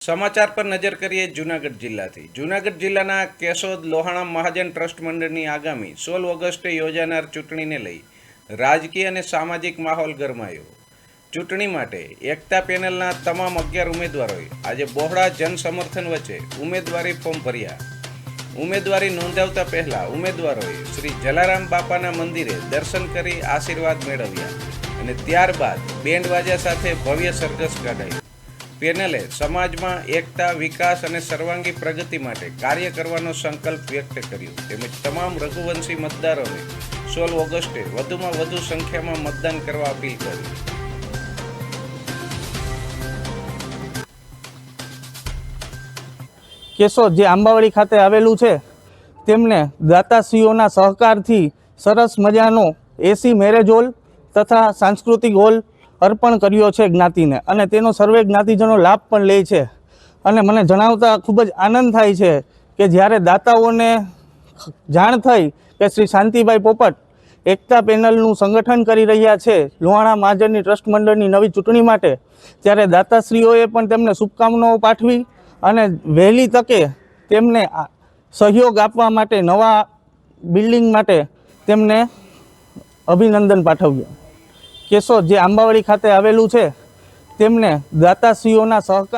સમાચાર પર નજર કરીએ જૂનાગઢ જિલ્લાથી. જૂનાગઢ જિલ્લાના કેશોદ લોહાણા મહાજન ટ્રસ્ટ મંડળની આગામી 16 ઓગસ્ટે યોજાનાર ચૂંટણીને લઈ રાજકીય અને સામાજિક માહોલ ગરમાયો. ચૂંટણી માટે એકતા પેનલના તમામ 11 ઉમેદવારોએ આજે બહોળા જનસમર્થન વચ્ચે ઉમેદવારી ફોર્મ ભર્યા. ઉમેદવારી નોંધાવતા પહેલા ઉમેદવારોએ શ્રી જલારામ બાપાના મંદિરે દર્શન કરી આશીર્વાદ મેળવ્યા અને ત્યારબાદ બેન્ડવાજા સાથે ભવ્ય સરઘસ કાઢાયું. પેનલે સમાજમાં એકતા, વિકાસ અને સર્વાંગી પ્રગતિ માટે કાર્ય કરવાનો સંકલ્પ વ્યક્ત કર્યો તેમજ તમામ રઘુવંશી મતદારોને 16 ઓગસ્ટે વધુમાં વધુ સંખ્યામાં મતદાન કરવા અપીલ કરી. કેશોદ જે આંબાવાડી ખાતે આવેલું છે તેમને દાતાશ્રીઓના સહકારથી સરસ મજાનો એસી મેરેજ હોલ તથા સાંસ્કૃતિક હોલ અર્પણ કર્યો છે જ્ઞાતિને, અને તેનો સર્વે જ્ઞાતિજનો લાભ પણ લે છે. અને મને જણાવતા ખૂબ જ આનંદ થાય છે કે જ્યારે દાતાઓને જાણ થઈ કે શ્રી શાંતિભાઈ પોપટ એકતા પેનલનું સંગઠન કરી રહ્યા છે લોહાણા મહાજનની ટ્રસ્ટ મંડળની નવી ચૂંટણી માટે, ત્યારે દાતાશ્રીઓએ પણ તેમને શુભકામનાઓ પાઠવી અને વહેલી તકે તેમને સહયોગ આપવા માટે નવા બિલ્ડિંગ માટે તેમને અભિનંદન પાઠવ્યા. કેશોદ જે આંબાવાડી ખાતે આવેલું છે તેમને દાતાશ્રીઓના સહકાર